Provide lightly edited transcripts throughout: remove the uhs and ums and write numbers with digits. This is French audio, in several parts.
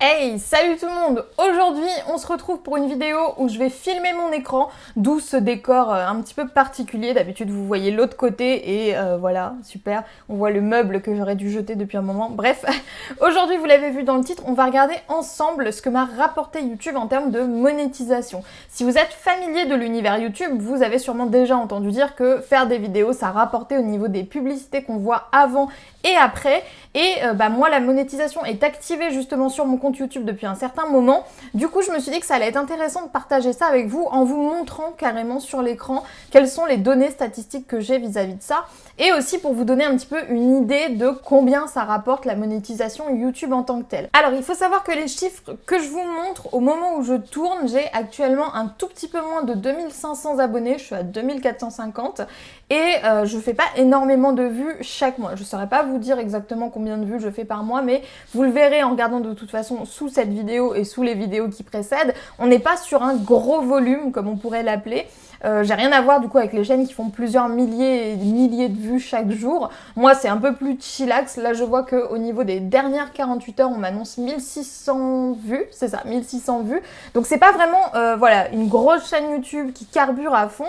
Hey, salut tout le monde! Aujourd'hui, on se retrouve pour une vidéo où je vais filmer mon écran, d'où ce décor un petit peu particulier. D'habitude, vous voyez l'autre côté et voilà, super. On voit le meuble que j'aurais dû jeter depuis un moment. Bref, aujourd'hui, vous l'avez vu dans le titre, on va regarder ensemble ce que m'a rapporté YouTube en termes de monétisation. Si vous êtes familier de l'univers YouTube, vous avez sûrement déjà entendu dire que faire des vidéos, ça rapportait au niveau des publicités qu'on voit avant et après. Et moi, la monétisation est activée justement sur mon compte YouTube depuis un certain moment. Du coup, je me suis dit que ça allait être intéressant de partager ça avec vous en vous montrant carrément sur l'écran quelles sont les données statistiques que j'ai vis-à-vis de ça. Et aussi pour vous donner un petit peu une idée de combien ça rapporte la monétisation YouTube en tant que telle. Alors, il faut savoir que les chiffres que je vous montre au moment où je tourne, j'ai actuellement un tout petit peu moins de 2500 abonnés. Je suis à 2450 et je fais pas énormément de vues chaque mois. Je saurais pas vous dire exactement combien de vues je fais par mois, mais vous le verrez en regardant de toute façon sous cette vidéo et sous les vidéos qui précèdent. On n'est pas sur un gros volume comme on pourrait l'appeler. J'ai rien à voir du coup avec les chaînes qui font plusieurs milliers et des milliers de vues chaque jour. Moi c'est un peu plus chillax. Là je vois qu'au niveau des dernières 48 heures on m'annonce 1600 vues, c'est ça, 1600 vues. Donc c'est pas vraiment voilà, une grosse chaîne YouTube qui carbure à fond.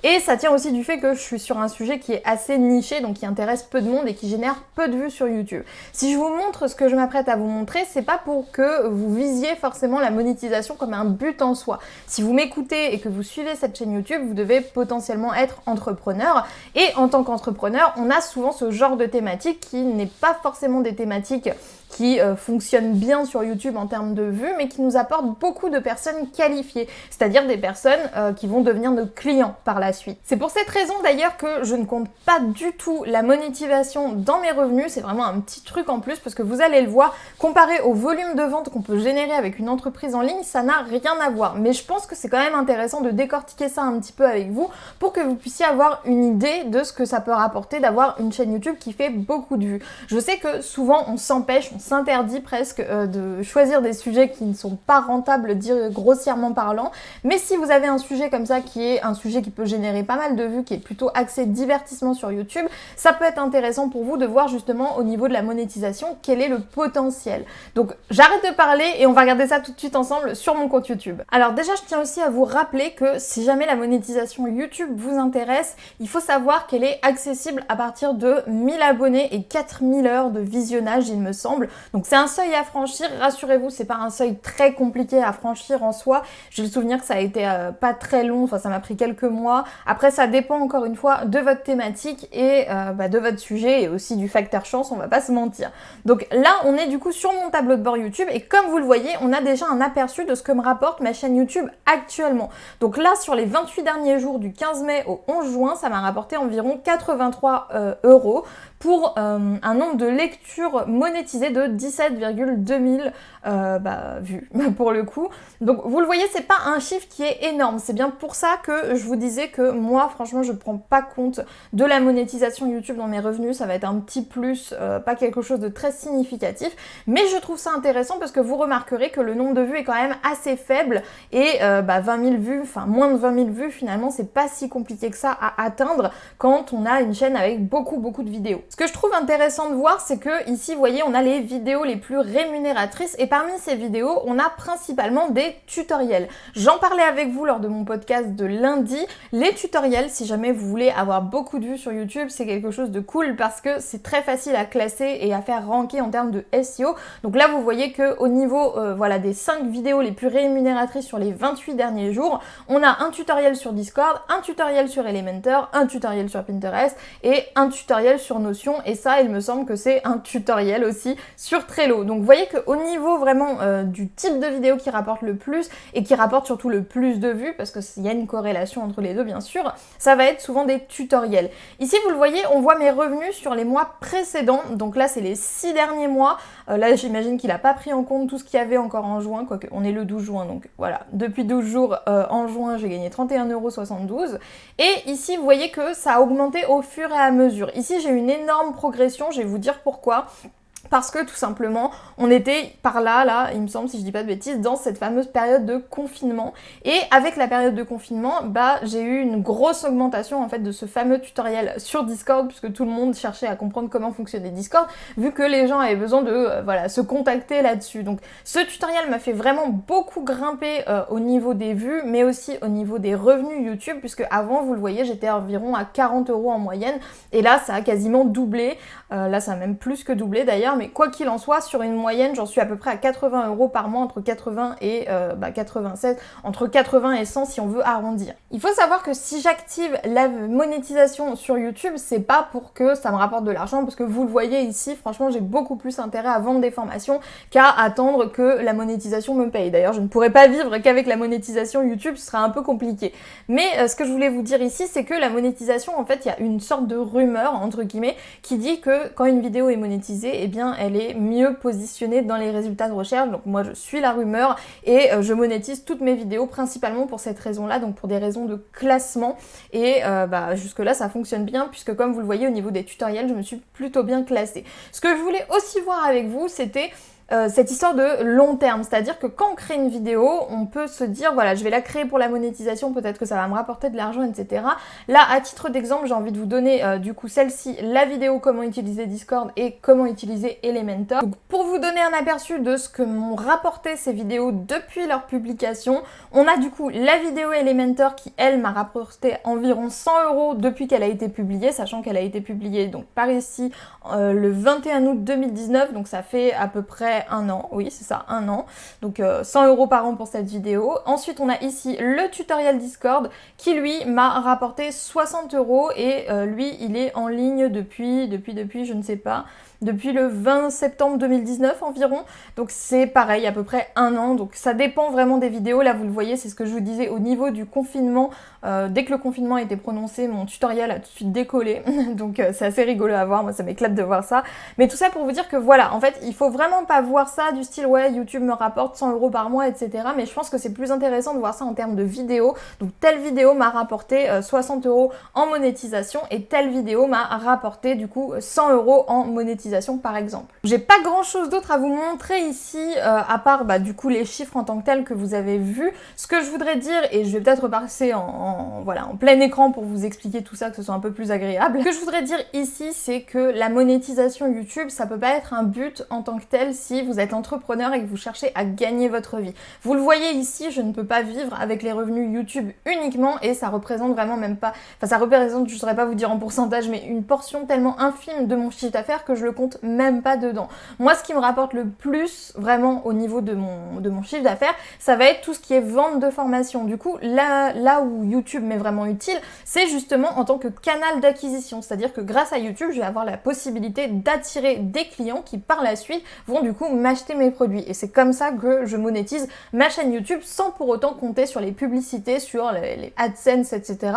Et ça tient aussi du fait que je suis sur un sujet qui est assez niché, donc qui intéresse peu de monde et qui génère peu de vues sur YouTube. Si je vous montre ce que je m'apprête à vous montrer, c'est pas pour que vous visiez forcément la monétisation comme un but en soi. Si vous m'écoutez et que vous suivez cette chaîne YouTube, vous devez potentiellement être entrepreneur. Et en tant qu'entrepreneur, on a souvent ce genre de thématique qui n'est pas forcément des thématiques qui fonctionnent bien sur YouTube en termes de vues, mais qui nous apportent beaucoup de personnes qualifiées, c'est-à-dire des personnes qui vont devenir nos clients par la suite. C'est pour cette raison d'ailleurs que je ne compte pas du tout la monétisation dans mes revenus, c'est vraiment un petit truc en plus parce que vous allez le voir, comparé au volume de vente qu'on peut générer avec une entreprise en ligne, ça n'a rien à voir. Mais je pense que c'est quand même intéressant de décortiquer ça un petit peu avec vous pour que vous puissiez avoir une idée de ce que ça peut rapporter d'avoir une chaîne YouTube qui fait beaucoup de vues. Je sais que souvent on s'empêche, on s'interdit presque de choisir des sujets qui ne sont pas rentables grossièrement parlant, mais si vous avez un sujet comme ça qui est un sujet qui peut générer pas mal de vues, qui est plutôt axé divertissement sur YouTube, ça peut être intéressant pour vous de voir justement au niveau de la monétisation quel est le potentiel. Donc j'arrête de parler et on va regarder ça tout de suite ensemble sur mon compte YouTube. Alors déjà je tiens aussi à vous rappeler que si jamais la monétisation YouTube vous intéresse, il faut savoir qu'elle est accessible à partir de 1000 abonnés et 4000 heures de visionnage il me semble. Donc c'est un seuil à franchir, rassurez-vous, c'est pas un seuil très compliqué à franchir en soi. J'ai le souvenir que ça a été pas très long, enfin ça m'a pris quelques mois. Après ça dépend encore une fois de votre thématique et de votre sujet et aussi du facteur chance, on va pas se mentir. Donc là on est du coup sur mon tableau de bord YouTube et comme vous le voyez, on a déjà un aperçu de ce que me rapporte ma chaîne YouTube actuellement. Donc là sur les 28 derniers jours du 15 mai au 11 juin, ça m'a rapporté environ 83 € pour un nombre de lectures monétisées de 17,2 mille vues pour le coup. Donc vous le voyez, c'est pas un chiffre qui est énorme. C'est bien pour ça que je vous disais que moi franchement je prends pas compte de la monétisation YouTube dans mes revenus. Ça va être un petit plus, pas quelque chose de très significatif. Mais je trouve ça intéressant parce que vous remarquerez que le nombre de vues est quand même assez faible et 20 000 vues, enfin moins de 20 000 vues finalement c'est pas si compliqué que ça à atteindre quand on a une chaîne avec beaucoup de vidéos. Ce que je trouve intéressant de voir, c'est que ici, vous voyez, on a les vidéos les plus rémunératrices et parmi ces vidéos, on a principalement des tutoriels. J'en parlais avec vous lors de mon podcast de lundi. Les tutoriels, si jamais vous voulez avoir beaucoup de vues sur YouTube, c'est quelque chose de cool parce que c'est très facile à classer et à faire ranker en termes de SEO. Donc là, vous voyez que au niveau voilà, des 5 vidéos les plus rémunératrices sur les 28 derniers jours, on a un tutoriel sur Discord, un tutoriel sur Elementor, un tutoriel sur Pinterest et un tutoriel sur Notion. Et ça, il me semble que c'est un tutoriel aussi sur Trello. Donc vous voyez qu'au niveau vraiment du type de vidéo qui rapporte le plus et qui rapporte surtout le plus de vues, parce qu'il y a une corrélation entre les deux bien sûr, ça va être souvent des tutoriels. Ici vous le voyez, on voit mes revenus sur les mois précédents, donc là c'est les 6 derniers mois. Là j'imagine qu'il n'a pas pris en compte tout ce qu'il y avait encore en juin, quoique on est le 12 juin, donc voilà, depuis 12 jours en juin j'ai gagné 31,72 €. Et ici vous voyez que ça a augmenté au fur et à mesure. Ici j'ai une énorme progression, je vais vous dire pourquoi. parce que tout simplement on était par là, il me semble, si je dis pas de bêtises, dans cette fameuse période de confinement. Et avec la période de confinement, j'ai eu une grosse augmentation en fait de ce fameux tutoriel sur Discord, puisque tout le monde cherchait à comprendre comment fonctionnait Discord, vu que les gens avaient besoin de se contacter là-dessus. Donc ce tutoriel m'a fait vraiment beaucoup grimper au niveau des vues, mais aussi au niveau des revenus YouTube, puisque avant, vous le voyez, j'étais environ à 40 € en moyenne, et là ça a quasiment doublé. Là ça a même plus que doublé d'ailleurs, mais quoi qu'il en soit, sur une moyenne, j'en suis à peu près à 80 € par mois, entre 80 et 87, entre 80 et 100 si on veut arrondir. Il faut savoir que si j'active la monétisation sur YouTube, c'est pas pour que ça me rapporte de l'argent, parce que vous le voyez ici, franchement j'ai beaucoup plus intérêt à vendre des formations qu'à attendre que la monétisation me paye. D'ailleurs, je ne pourrais pas vivre qu'avec la monétisation YouTube, ce serait un peu compliqué. Mais ce que je voulais vous dire ici, c'est que la monétisation, en fait, il y a une sorte de rumeur, entre guillemets, qui dit que quand une vidéo est monétisée, eh bien, elle est mieux positionnée dans les résultats de recherche. Donc moi, je suis la rumeur et je monétise toutes mes vidéos principalement pour cette raison-là, donc pour des raisons de classement. Et jusque-là, ça fonctionne bien, puisque comme vous le voyez, au niveau des tutoriels, je me suis plutôt bien classée. Ce que je voulais aussi voir avec vous, c'était cette histoire de long terme, c'est-à-dire que quand on crée une vidéo, on peut se dire voilà, je vais la créer pour la monétisation, peut-être que ça va me rapporter de l'argent, etc. Là, à titre d'exemple, j'ai envie de vous donner du coup celle-ci, la vidéo comment utiliser Discord et comment utiliser Elementor. Donc, pour vous donner un aperçu de ce que m'ont rapporté ces vidéos depuis leur publication, on a du coup la vidéo Elementor qui, elle, m'a rapporté environ 100 € depuis qu'elle a été publiée, sachant qu'elle a été publiée donc par ici le 21 août 2019, donc ça fait à peu près un an, oui c'est ça, un an, donc 100 € par an pour cette vidéo. Ensuite on a ici le tutoriel Discord qui lui m'a rapporté 60 € et lui il est en ligne depuis je ne sais pas, depuis le 20 septembre 2019 environ, donc c'est pareil, à peu près un an, donc ça dépend vraiment des vidéos. Là vous le voyez, c'est ce que je vous disais au niveau du confinement, dès que le confinement a été prononcé, mon tutoriel a tout de suite décollé, donc c'est assez rigolo à voir, moi ça m'éclate de voir ça, mais tout ça pour vous dire que voilà, en fait il faut vraiment pas voir ça du style ouais YouTube me rapporte 100 € par mois, etc. Mais je pense que c'est plus intéressant de voir ça en termes de vidéos, donc telle vidéo m'a rapporté 60 € en monétisation et telle vidéo m'a rapporté du coup 100 € en monétisation par exemple. J'ai pas grand chose d'autre à vous montrer ici à part du coup les chiffres en tant que tels que vous avez vus. Ce que je voudrais dire, et je vais peut-être repasser en plein écran pour vous expliquer tout ça, que ce soit un peu plus agréable. Ce que je voudrais dire ici, c'est que la monétisation YouTube, ça peut pas être un but en tant que tel si vous êtes entrepreneur et que vous cherchez à gagner votre vie. Vous le voyez ici, je ne peux pas vivre avec les revenus YouTube uniquement et ça représente vraiment même pas, ça représente, je saurais pas vous dire en pourcentage, mais une portion tellement infime de mon chiffre d'affaires que je le compte même pas dedans. Moi, ce qui me rapporte le plus vraiment au niveau de mon chiffre d'affaires, ça va être tout ce qui est vente de formation. Du coup, là où YouTube m'est vraiment utile, c'est justement en tant que canal d'acquisition. C'est-à-dire que grâce à YouTube, je vais avoir la possibilité d'attirer des clients qui par la suite vont du coup m'acheter mes produits. Et c'est comme ça que je monétise ma chaîne YouTube sans pour autant compter sur les publicités, sur les AdSense, etc.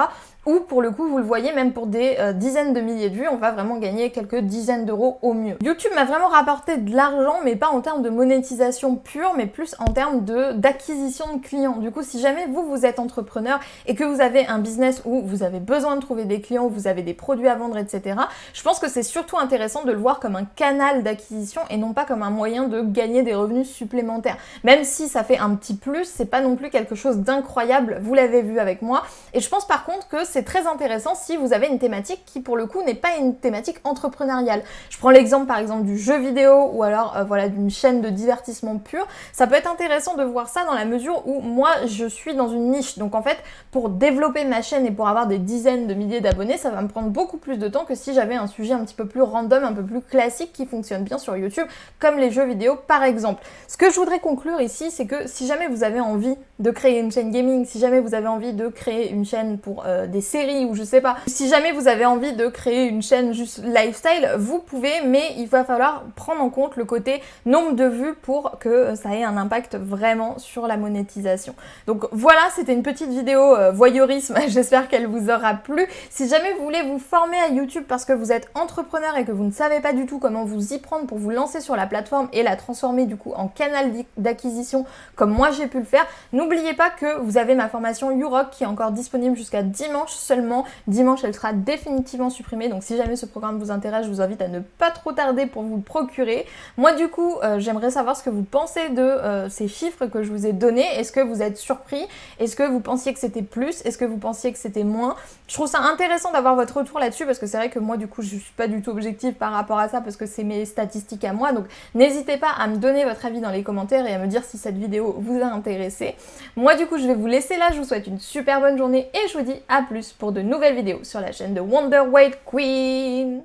Ou pour le coup, vous le voyez, même pour des dizaines de milliers de vues, on va vraiment gagner quelques dizaines d'euros au mieux. YouTube m'a vraiment rapporté de l'argent, mais pas en termes de monétisation pure, mais plus en termes d'acquisition de clients. Du coup, si jamais vous êtes entrepreneur et que vous avez un business où vous avez besoin de trouver des clients, où vous avez des produits à vendre, etc., je pense que c'est surtout intéressant de le voir comme un canal d'acquisition et non pas comme un moyen de gagner des revenus supplémentaires. Même si ça fait un petit plus, c'est pas non plus quelque chose d'incroyable, vous l'avez vu avec moi. Et je pense par contre que c'est très intéressant si vous avez une thématique qui pour le coup n'est pas une thématique entrepreneuriale. Je prends l'exemple par exemple du jeu vidéo ou alors d'une chaîne de divertissement pur. Ça peut être intéressant de voir ça dans la mesure où moi je suis dans une niche. Donc en fait pour développer ma chaîne et pour avoir des dizaines de milliers d'abonnés, ça va me prendre beaucoup plus de temps que si j'avais un sujet un petit peu plus random, un peu plus classique qui fonctionne bien sur YouTube comme les jeux vidéo par exemple. Ce que je voudrais conclure ici, c'est que si jamais vous avez envie de créer une chaîne gaming, si jamais vous avez envie de créer une chaîne pour des séries ou je sais pas, si jamais vous avez envie de créer une chaîne juste lifestyle, vous pouvez, mais il va falloir prendre en compte le côté nombre de vues pour que ça ait un impact vraiment sur la monétisation. Donc voilà, c'était une petite vidéo voyeurisme, j'espère qu'elle vous aura plu. Si jamais vous voulez vous former à YouTube parce que vous êtes entrepreneur et que vous ne savez pas du tout comment vous y prendre pour vous lancer sur la plateforme et la transformer du coup en canal d'acquisition comme moi j'ai pu le faire, n'oubliez pas que vous avez ma formation YouRock qui est encore disponible jusqu'à dimanche seulement. Dimanche, elle sera définitivement supprimée. Donc si jamais ce programme vous intéresse, je vous invite à ne pas trop tarder pour vous le procurer. Moi du coup, j'aimerais savoir ce que vous pensez de ces chiffres que je vous ai donnés. Est-ce que vous êtes surpris? Est-ce que vous pensiez que c'était plus? Est-ce que vous pensiez que c'était moins? Je trouve ça intéressant d'avoir votre retour là-dessus parce que c'est vrai que moi du coup je suis pas du tout objective par rapport à ça parce que c'est mes statistiques à moi. Donc n'hésitez pas à me donner votre avis dans les commentaires et à me dire si cette vidéo vous a intéressé. Moi du coup je vais vous laisser là, je vous souhaite une super bonne journée et je vous dis à plus pour de nouvelles vidéos sur la chaîne de Wonder Weight Queen.